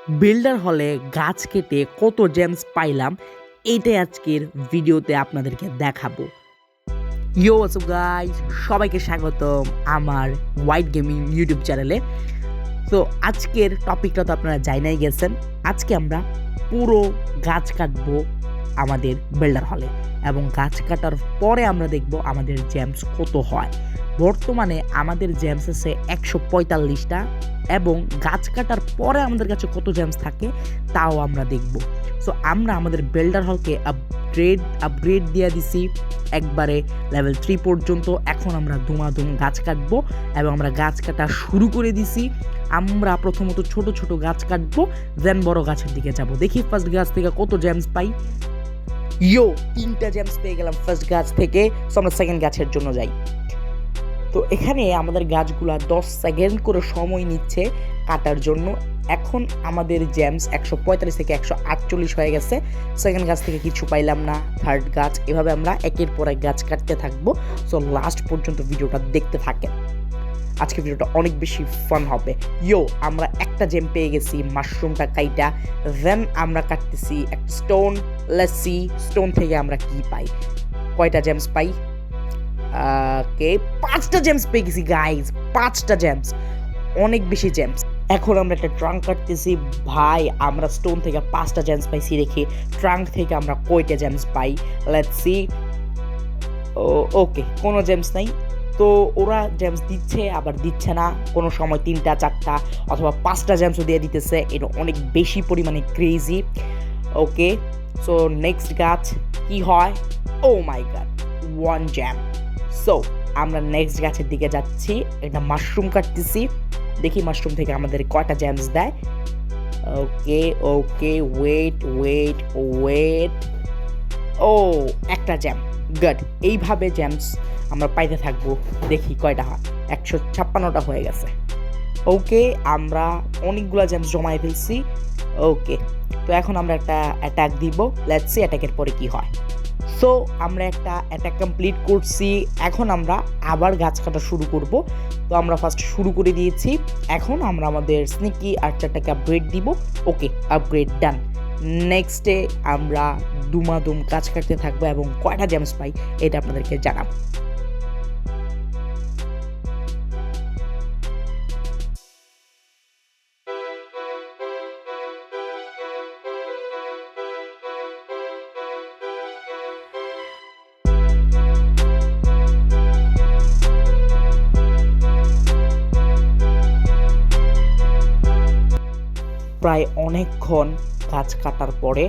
Builder হলে গাছ কেটে কত জেমস পাইলাম এইটাই আজকের ভিডিওতে আপনাদেরকে দেখাবো। ইয়ো হোয়াটস আপ গাইস, সবাইকে স্বাগতম আমার হোয়াইট গেমিং ইউটিউব চ্যানেলে। তো আজকের টপিকটা তো আপনারা জানাই গেছেন। আজকে আমরা পুরো গাছ কাটবো আমাদের বিল্ডার হলে, এবং গাছ কাটার পরে আমরা দেখব আমাদের জেমস কত হয়। বর্তমানে আমাদের জেমস আছে 145টা, এবং গাছ কাটার পরে আমাদের কাছে কত জেমস থাকে তাও আমরা দেখব। সো আমরা আমাদের বিল্ডার হলকে আপগ্রেড দিয়ে দিছি একবারে লেভেল 3 পর্যন্ত। এখন আমরা ধুমাধুম গাছ কাটবো, এবং আমরা গাছ কাটা শুরু করে দিছি। আমরা প্রথমত ছোট ছোট গাছ কাটবো, দেন বড় গাছের দিকে যাব। দেখি ফার্স্ট গাছ থেকে কত জেমস পাই। 3টা জেমস পেয়ে গেলাম ফার্স্ট গাছ থেকে। সো আমরা সেকেন্ড গাছের জন্য যাই। তো এখানে আমাদের গাছগুলা 10 সেকেন্ড করে সময় নিচ্ছে কাটার জন্য। এখন আমাদের জেমস 145 থেকে 148 হয়ে গেছে। সেকেন্ড গাছ থেকে কিছু পাইলাম না, থার্ড গাছ, এভাবে আমরা একের পর এক গাছ কাটতে থাকবো। সো লাস্ট পর্যন্ত ভিডিওটা দেখতে থাকেন। আজকে ভিডিওটা অনেক বেশি ফান হবে। আমরা একটা জেম পেয়ে গেছি, মাশরুমটা কাইটা। দেন আমরা কাটতেছি একটা স্টোন। লেটস সি স্টোন থেকে আমরা কি পাই, কয়টা জেমস পাই। ওকে, 5টা জেমস পেয়ে গেছি গাইজ, 5টা জেমস, অনেক বেশি জেমস। এখন আমরা একটা ট্রাঙ্ক কাটতেছি ভাই। আমরা স্টোন থেকে 5টা জেমস পাইছি, রেখে ট্রাঙ্ক থেকে আমরা কয়টা জেমস পাই। Let's see. ওকে, কোনো জেমস নাই। তো ওরা জেমস দিচ্ছে আবার দিচ্ছে না, কোনো সময় 3টা 4টা অথবা 5টা জেমসও দিয়ে দিতেছে। এটা অনেক বেশি পরিমাণে ক্রেজি। ওকে, সো নেক্সট গাছ কি হয়। ও মাই গড, 1 জ্যাম। সো আমরা নেক্সট গাছের দিকে যাচ্ছি, একটা মাশরুম কাটতেছি। দেখি মাশরুম থেকে আমাদের কয়টা জেমস দেয়। ওকে ওকে, ওয়েট ওয়েট ওয়েট। ও, একটা জ্যাম, গুড। এইভাবে জেমস আমরা পাইতে থাকবো। দেখি কয়টা হয়। 156টা হয়ে গেছে। ওকে, আমরা অনেকগুলো জেমস জমাই ফেলছি। ওকে, তো এখন আমরা একটা অ্যাটাক দিব। লেটস সি অ্যাটাকের পরে কি হয়। সো আমরা একটা অ্যাটাক কমপ্লিট করছি। এখন আমরা আবার গাছ কাটা শুরু করব। তো আমরা ফার্স্ট শুরু করে দিয়েছি। এখন আমরা আমাদের স্নিকি আর্চারটাকে আপগ্রেড দিব। ওকে, আপগ্রেড ডান। নেক্সটে আমরা দুমাদুম গাছ কাটতে থাকবো, এবং কয়টা জেমস পাই এটা আপনাদেরকে জানাবো। প্রায় অনেকক্ষণ গাছ কাটার পরে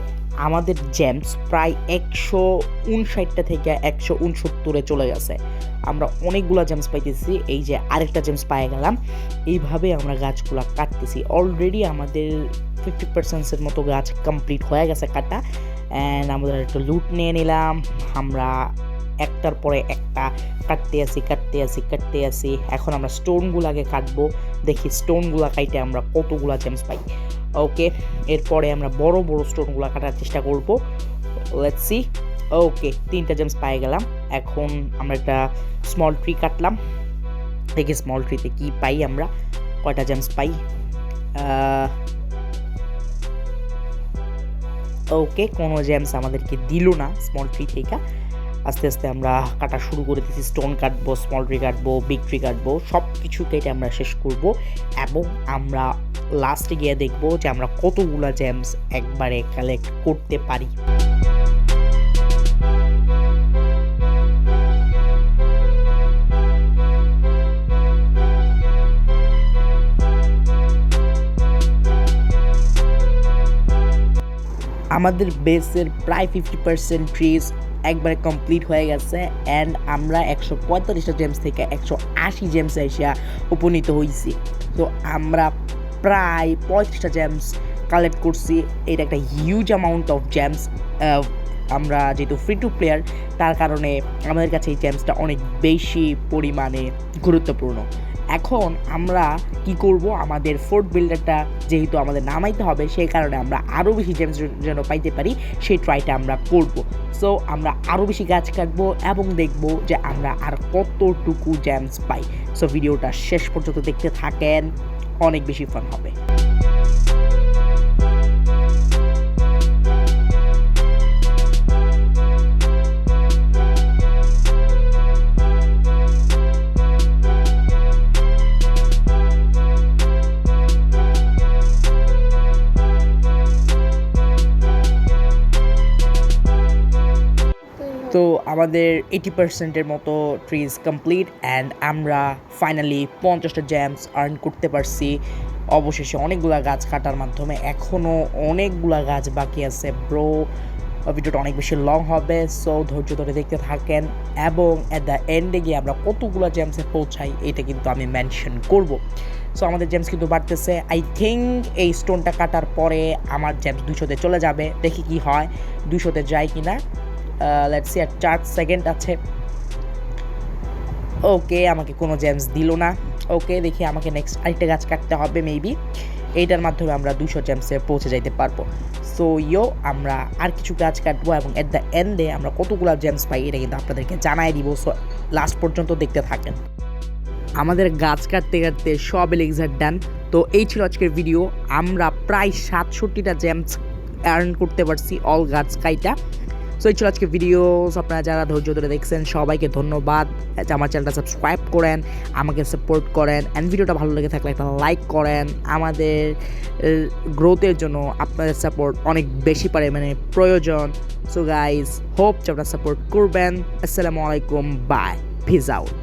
আমাদের জেমস প্রায় 159টা থেকে 169-এ চলে গেছে। আমরা অনেকগুলো জেমস পাইতেছি। এই যে আরেকটা জেমস পেয়ে গেলাম। এইভাবে আমরা গাছগুলো কাটতেছি। অলরেডি আমাদের 50%-এর মতো গাছ কমপ্লিট হয়ে গেছে কাটা। অ্যান্ড আমাদের একটা লুট নিয়ে নিলাম। আমরা একটার পরে একটা কাটতে আসি। এখন আমরা স্টোনগুলোকে কাটবো। দেখি স্টোনগুলো কাইটে আমরা কতগুলা জেমস পাই। ওকে, এরপরে আমরা বড় বড় স্টোনগুলো কাটার চেষ্টা করব। Let's see. ওকে, 3টা জেমস পেয়ে গেলাম। এখন আমরা একটা স্মল ট্রি কাটলাম। দেখি স্মল ট্রিতে কি পাই, আমরা কয়টা জেমস পাই। ওকে, কোনো জেমস আমাদেরকে দিল না স্মল ট্রি থেকে। আস্তে আস্তে আমরা কাটা শুরু করে দিচ্ছি। স্টোন কাটবো, স্মল ট্রি কাটবো, বিগ ট্রি কাটবো, সব কিছু কেটে আমরা শেষ করব, এবং আমরা লাস্টে গিয়ে দেখবো যে আমরা কতগুলা জেমস একবারে কালেক্ট করতে পারি। আমাদের বেসের প্রায় 50% ট্রিজ একবারে কমপ্লিট হয়ে গেছে। অ্যান্ড আমরা 145টা জেমস থেকে 180 জেমসে এসে উপনীত হয়েছি। তো আমরা প্রায় 35টা জেমস কালেক্ট করছি। এটা একটা হিউজ অ্যামাউন্ট অফ জেমস। আমরা যেহেতু ফ্রি টু প্লেয়ার, তার কারণে আমাদের কাছে এই জেমসটা অনেক বেশি পরিমাণে গুরুত্বপূর্ণ। এখন আমরা কি করব, আমাদের ফোর্ট বিল্ডারটা যেহেতু আমাদের নামাইতে হবে, সেই কারণে আমরা আরও বেশি জেমস যেন পাইতে পারি সেই ট্রাইটা আমরা করব। সো আমরা আরও বেশি গাছ কাটবো, এবং দেখব যে আমরা আর কতটুকু জেমস পাই। সো ভিডিওটা শেষ পর্যন্ত দেখতে থাকেন, অনেক বেশি ফান হবে। আমাদের 80%-এর মতো ট্রিজ কমপ্লিট অ্যান্ড আমরা ফাইনালি 50টা জেমস আর্ন করতে পারছি অবশেষে অনেকগুলা গাছ কাটার মাধ্যমে। এখনও অনেকগুলা গাছ বাকি আছে ব্রো, ভিডিওটা অনেক বেশি লং হবে, সো ধৈর্য ধরে দেখতে থাকেন এবং অ্যাট দ্য এন্ডে গিয়ে আমরা কতগুলো জেমসে পৌঁছাই এটা কিন্তু আমি মেনশন করব। সো আমাদের জেমস কিন্তু বাড়তেছে। আই থিঙ্ক এই স্টোনটা কাটার পরে আমার জেমস 200-তে চলে যাবে, দেখি কি হয় 200-তে যায় কি না। লেটস সি, আর 4 সেকেন্ড আছে। ওকে, আমাকে কোনো জেমস দিল না। ওকে, দেখি আমাকে নেক্সট আরেকটা গাছ কাটতে হবে মেবি, এইটার মাধ্যমে আমরা 200 জেমসে পৌঁছে যাইতে পারবো। সো আমরা আর কিছু গাছ কাটবো এবং এট দ্য এন্ডে আমরা কতগুলো জেমস পাই এটা কিন্তু আপনাদেরকে জানাই দিব। সো লাস্ট পর্যন্ত দেখতে থাকেন। আমাদের গাছ কাটতে কাটতে সব এলিক্সার ডান। তো এই ছিল আজকের ভিডিও। আমরা প্রায় 67টা জেমস আর্ন করতে পারছি অল গাছ কাইটা। সো এই ছিল আজকে ভিডিও। আপনারা যারা ধৈর্য ধরে দেখছেন সবাইকে ধন্যবাদ। আমার চ্যানেলটা সাবস্ক্রাইব করেন, আমাকে সাপোর্ট করেন অ্যান্ড ভিডিওটা ভালো লেগে থাকলে একটা লাইক করেন। আমাদের গ্রোথের জন্য আপনাদের সাপোর্ট অনেক বেশি পরিমাণে প্রয়োজন। সো গাইজ, হোপ যে আপনারা সাপোর্ট করবেন। আসসালামু আলাইকুম, বাই, পিস আউট।